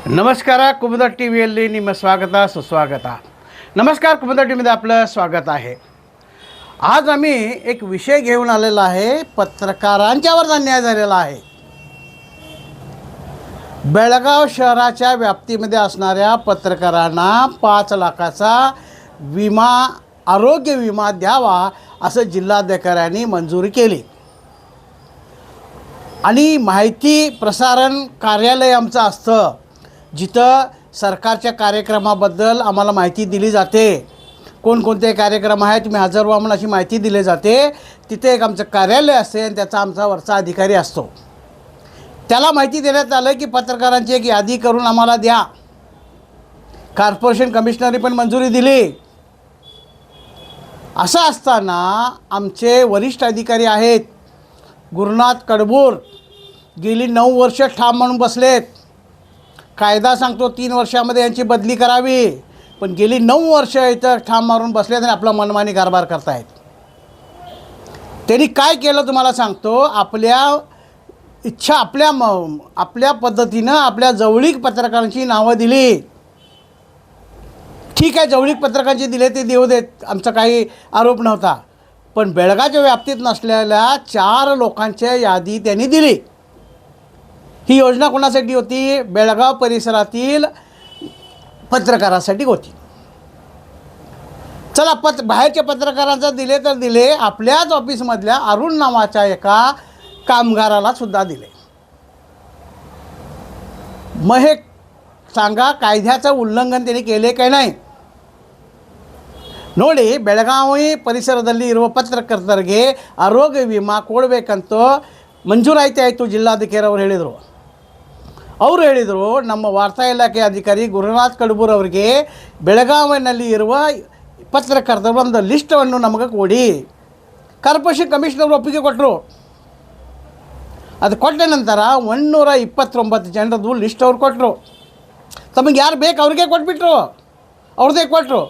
ನಮಸ್ಕಾರ ಕುಮುದ ಟಿ ವಿಯಲ್ಲಿ ನಿಮ್ಮ सुस्वागत नमस्कार कुमुदा टी मध्ये आपलं स्वागत आहे। आज आम्ही एक विषय घेऊन आलेला आहे। पत्रकारांच्यावर अन्याय झालेला आहे। बेळगाव शहराच्या व्याप्तीमध्ये असणाऱ्या पत्रकारांना 5 लाखाचा विमा आरोग्य विमा द्यावा असं जिल्हाधिकाऱ्यांनी मंजुरी केली आणि माहिती प्रसारण कार्यालय आमचं असतं जिथं सरकारच्या कार्यक्रमाबद्दल आम्हाला माहिती दिली जाते। कोणकोणते कार्यक्रम आहेत तुम्ही हजर व्हा म्हणून अशी माहिती दिली जाते। तिथे एक आमचं कार्यालय असते आणि त्याचा आमचा वरचा अधिकारी असतो। त्याला माहिती देण्यात आलं की पत्रकारांची एक यादी करून आम्हाला द्या। कॉर्पोरेशन कमिशनरने पण मंजुरी दिली। असं असताना आमचे वरिष्ठ अधिकारी आहेत गुरुनाथ कडबूर गेली 9 वर्ष ठाम म्हणून बसलेत। कायदा सांगतो 3 वर्षामध्ये यांची बदली करावी, पण गेली 9 वर्ष इथं ठाम मारून बसलेत आणि आपला मनमानी कारभार करतायत। त्यांनी काय केलं तुम्हाला सांगतो। आपल्या इच्छा आपल्या पद्धतीनं आपल्या जवळीक पत्रकारांची नावं दिली। ठीक आहे, जवळीक पत्रकारांची दिले ते देऊ देत, आमचा काही आरोप नव्हता, पण बेळगावच्या व्याप्तीत नसलेल्या 4 लोकांची यादी त्यांनी दिली। ही योजना कोणासाठी होती? बेळगाव परिसरातील पत्रकारांसाठी होती। चला बाहेरच्या पत्रकारांचा दिले तर दिले, आपल्याच ऑफिसमधल्या अरुण नावाच्या एका कामगाराला सुद्धा दिले। मग हे सांगा कायद्याचं उल्लंघन त्यांनी केले काय नाही? ನೋಡಿ ಬೆಳಗಾವಿ ಪರಿಸರದಲ್ಲಿ ಇರುವ ಪತ್ರಕರ್ತರಿಗೆ ಆರೋಗ್ಯ ವಿಮಾ ಕೊಡಬೇಕಂತ ಮಂಜೂರಾಯಿತಿ ಆಯಿತು ಜಿಲ್ಲಾಧಿಕಾರಿ ಅವರು ಹೇಳಿದರು। ಅವರು ಹೇಳಿದರು ನಮ್ಮ ವಾರ್ತಾ ಇಲಾಖೆ ಅಧಿಕಾರಿ ಗುರುನಾಥ್ ಕಡಬೂರ್ ಅವರಿಗೆ ಬೆಳಗಾವಿನಲ್ಲಿ ಇರುವ ಪತ್ರಕರ್ತರ ಒಂದು ಲಿಸ್ಟನ್ನು ನಮಗೆ ಕೊಡಿ। ಕಾರ್ಪೊರೇಷನ್ ಕಮಿಷನರ್ ಒಪ್ಪಿಗೆ ಕೊಟ್ಟರು। ಅದು ಕೊಟ್ಟ ನಂತರ 129 ಜನರದ್ದು ಲಿಸ್ಟ್ ಅವ್ರು ಕೊಟ್ಟರು। ತಮಗೆ ಯಾರು ಬೇಕು ಅವ್ರಿಗೆ ಕೊಟ್ಬಿಟ್ರು, ಅವ್ರದ್ದೇ ಕೊಟ್ಟರು।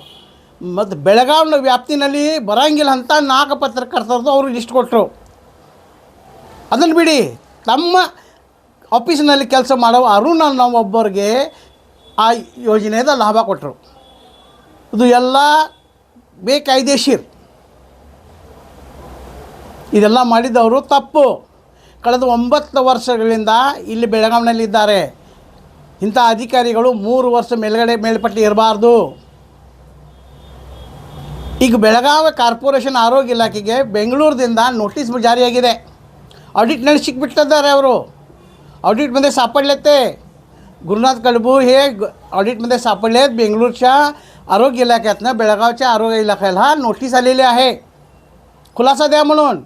ಮತ್ತು ಬೆಳಗಾವಿನ ವ್ಯಾಪ್ತಿನಲ್ಲಿ ಬರಂಗಿಲ್ಲ ಅಂತ 4 ಪತ್ರಕರ್ತರದ್ದು ಅವರು ಲಿಸ್ಟ್ ಕೊಟ್ಟರು। ಅದನ್ನು ಬಿಡಿ, ತಮ್ಮ ಆಫೀಸಿನಲ್ಲಿ ಕೆಲಸ ಮಾಡೋ ಅರುಣ್ ಅನ್ನೋ ಒಬ್ಬರಿಗೆ ಆ ಯೋಜನೆದ ಲಾಭ ಕೊಟ್ಟರು। ಇದು ಎಲ್ಲ ಬೇಕಾಯ್ದೆಶೀರ್, ಇದೆಲ್ಲ ಮಾಡಿದವರು ತಪ್ಪು। ಕಳೆದ 9 ವರ್ಷಗಳಿಂದ ಇಲ್ಲಿ ಬೆಳಗಾವಿನಲ್ಲಿದ್ದಾರೆ। ಇಂಥ ಅಧಿಕಾರಿಗಳು 3 ವರ್ಷ ಮೇಲ್ಪಟ್ಟು ಇರಬಾರ್ದು। ಈಗ ಬೆಳಗಾವಿ ಕಾರ್ಪೊರೇಷನ್ ಆರೋಗ್ಯ ಇಲಾಖೆಗೆ ಬೆಂಗಳೂರಿನಿಂದ ನೋಟಿಸ್ ಜಾರಿಯಾಗಿದೆ। ऑडिटನಲ್ಲಿ ಸಿಕ್ಬಿಟ್ಟಿದ್ದಾರೆ ಅವರು। ऑडिटमध्ये सापडलेते गुरुनाथ कडबूर हे ऑडिटमध्ये सापडलेत। बेंगळूरच्या आरोग्य इलाख्यातनं बेळगावच्या आरोग्य इलाख्याला नोटीस आलेली आहे खुलासा द्या म्हणून।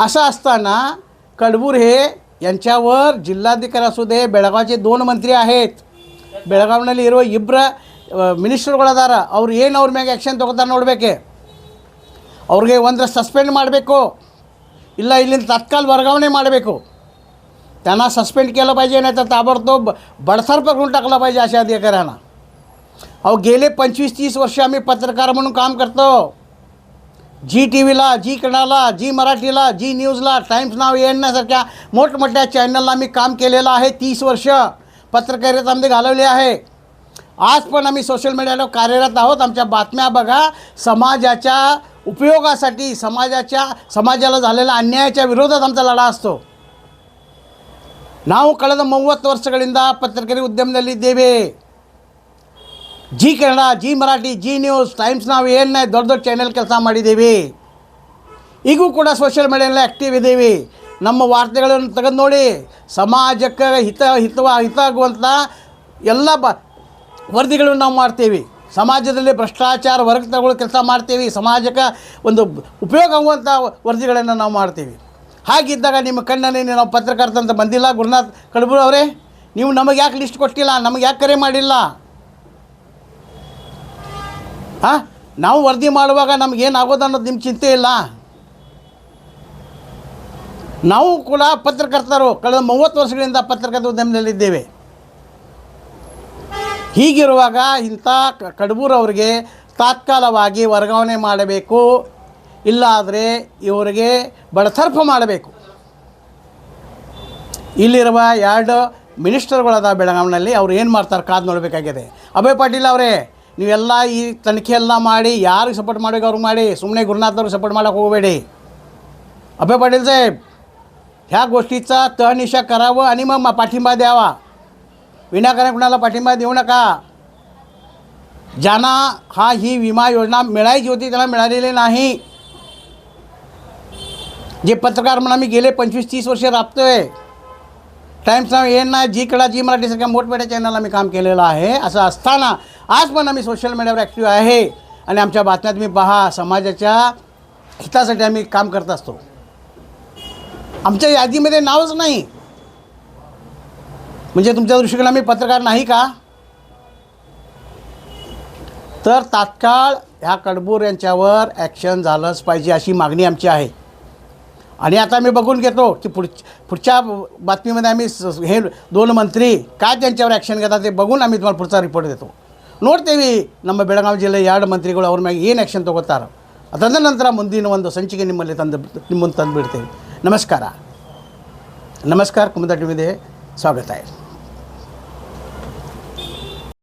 असं असताना कडबूर हे यांच्यावर जिल्हाधिकारी असू दे, बेळगावचे 2 ಮಂತ್ರಿ आहेत, ಬೆಳಗಾವಿನಲ್ಲಿ ಇರುವ 2 ಮಿನಿಸ್ಟರ್ಗಳದಾರ, ಅವ್ರು ಏನು ಅವ್ರ ಮ್ಯಾಗೆ ಆ್ಯಕ್ಷನ್ ತೊಗೋತಾರೆ ನೋಡಬೇಕೆ। ಅವ್ರಿಗೆ ಒಂದರ सस्पेंड ಮಾಡಬೇಕು, ಇಲ್ಲ ಇಲ್ಲಿಂದ तत्काल वर्गावणे ಮಾಡಬೇಕು। त्यांना सस्पेंड केलं पाहिजे, नाही तर ताबडतोब बडतर्फ करून टाकलं पाहिजे अशा अधिकाऱ्यांना। अहो गेले 25-30 वर्ष आम्ही पत्रकार म्हणून काम करतो। जी टीव्हीला, जी कन्नडला, जी मराठीला, जी न्यूजला, टाइम्स नाव येण्यासारख्या मोठमोठ्या चॅनलला आम्ही काम केलेलं आहे। 30 वर्ष पत्रकारितेमध्ये घालवली आहे। आज पण आम्ही सोशल मीडियावर कार्यरत आहोत। आमच्या बातम्या बघा, समाजाच्या उपयोगासाठी, समाजाला झालेल्या अन्यायाच्या विरोधात आमचा लढा असतो। ನಾವು ಕಳೆದ 30 ವರ್ಷಗಳಿಂದ ಪತ್ರಕರ್ತರ ಉದ್ಯಮದಲ್ಲಿದ್ದೇವೆ। Zee Kannada, Zee Marathi, Zee News, Times ನಾವು ಏನೇ ದೊಡ್ಡ ಚಾನೆಲ್ ಕೆಲಸ ಮಾಡಿದ್ದೇವೆ। ಈಗೂ ಕೂಡ ಸೋಷಿಯಲ್ ಮೀಡಿಯಾದಲ್ಲಿ ಆ್ಯಕ್ಟಿವ್ ಇದ್ದೇವೆ। ನಮ್ಮ ವಾರ್ತೆಗಳನ್ನು ತೆಗೆದು ನೋಡಿ, ಸಮಾಜಕ್ಕೆ ಹಿತವಾಗುವಂಥ ಎಲ್ಲ ವರದಿಗಳನ್ನು ನಾವು ಮಾಡ್ತೀವಿ। ಸಮಾಜದಲ್ಲಿ ಭ್ರಷ್ಟಾಚಾರ ಹೊರಗೆ ತಗೊಳ್ಳೋ ಕೆಲಸ ಮಾಡ್ತೀವಿ। ಸಮಾಜಕ್ಕೆ ಒಂದು ಉಪಯೋಗ ಆಗುವಂಥ ವರದಿಗಳನ್ನು ನಾವು ಮಾಡ್ತೀವಿ। ಹಾಗಿದ್ದಾಗ ನಿಮ್ಮ ಕಣ್ಣಲ್ಲಿ ನಾವು ಪತ್ರಕರ್ತ ಅಂತ ಬಂದಿಲ್ಲ ಗುರುನಾಥ್ ಕಡಬೂರ್ ಅವರೇ? ನೀವು ನಮಗೆ ಯಾಕೆ ಲಿಸ್ಟ್ ಕೊಟ್ಟಿಲ್ಲ? ನಮಗೆ ಯಾಕೆ ಕರೆ ಮಾಡಿಲ್ಲ? ನಾವು ವರದಿ ಮಾಡುವಾಗ ನಮಗೇನಾಗೋದು ಅನ್ನೋದು ನಿಮ್ಮ ಚಿಂತೆ ಇಲ್ಲ? ನಾವು ಕೂಡ ಪತ್ರಕರ್ತರು, ಕಳೆದ 30 ವರ್ಷಗಳಿಂದ ಪತ್ರಕರ್ತ ಉದ್ಯಮದಲ್ಲಿದ್ದೇವೆ। ಹೀಗಿರುವಾಗ ಇಂಥ ಕಡಬೂರ್ ಅವರಿಗೆ ತಾತ್ಕಾಲವಾಗಿ ವರ್ಗಾವಣೆ ಮಾಡಬೇಕು, ಇಲ್ಲಾದರೆ ಇವರಿಗೆ ಬಡತರ್ಫ ಮಾಡಬೇಕು। ಇಲ್ಲಿರುವ 2 ಮಿನಿಸ್ಟರ್ಗಳದ ಬೆಳಗಾವಿನಲ್ಲಿ ಅವ್ರು ಏನು ಮಾಡ್ತಾರೆ ಕಾದು ನೋಡಬೇಕಾಗಿದೆ. ಅಭಯ್ ಪಾಟೀಲ್ ಅವರೇ, ನೀವೆಲ್ಲ ಈ ತನಿಖೆ ಎಲ್ಲ ಮಾಡಿ ಯಾರಿಗೆ ಸಪೋರ್ಟ್ ಮಾಡೋಕೆ ಅವ್ರಿಗೆ ಮಾಡಿ, सुमने गुरुनाथ ಅವ್ರಿಗೆ सपोर्ट ಮಾಡೋಕೆ होगಬೇಡಿ. अभय पाटील साहेब, ह्या गोष्टीचा तहनिशा करावं आणि मग पाठिंबा द्यावा. विनाकारण कुणाला पाठिंबा देऊ नका. ज्यांना ही विमा योजना मिळायची होती त्याला मिळालेली नाही. जे पत्रकार म्हणून आम्ही गेले 25-30 वर्ष राबतोय, टाइम्स नाव येण नाही, जी कडा, जी मराठीसारख्या मोठमोठ्या चॅनलला आम्ही काम केलेलं आहे. असं असताना आज पण आम्ही सोशल मीडियावर ॲक्टिव्ह आहे आणि आमच्या बातम्या तुम्ही पहा, समाजाच्या हितासाठी आम्ही काम करत असतो. आमच्या यादीमध्ये नावच नाही. म्हणजे तुमच्या दृष्टीने आम्ही पत्रकार नाही का? तर तात्काळ ह्या कडबूर यांच्यावर ॲक्शन झालंच पाहिजे अशी मागणी आमची आहे. आणि आता मी बघून घेतो की पुढच्या बातमीमध्ये आम्ही हे 2 ಮಂತ್ರಿ काय त्यांच्यावर ॲक्शन घेतात ते बघून आम्ही तुम्हाला पुढचा रिपोर्ट देतो. ನೋಡ್ತೇವೆ ನಮ್ಮ ಬೆಳಗಾವಿ ಜಿಲ್ಲೆಯ 2 ಮಂತ್ರಿಗಳು ಅವ್ರ ಮ್ಯಾಗೆ ಏನು ಆ್ಯಕ್ಷನ್ ತೊಗೋತಾರೆ. ತದನಂತರ ಮುಂದಿನ ಒಂದು ಸಂಚಿಕೆ ನಿಮ್ಮಲ್ಲಿ ನಿಮ್ಮ ಮುಂದೆ ತಂದು ಬಿಡ್ತೇವೆ. नमस्कार, कुमुदा टी व्हीमध्ये स्वागत आहे.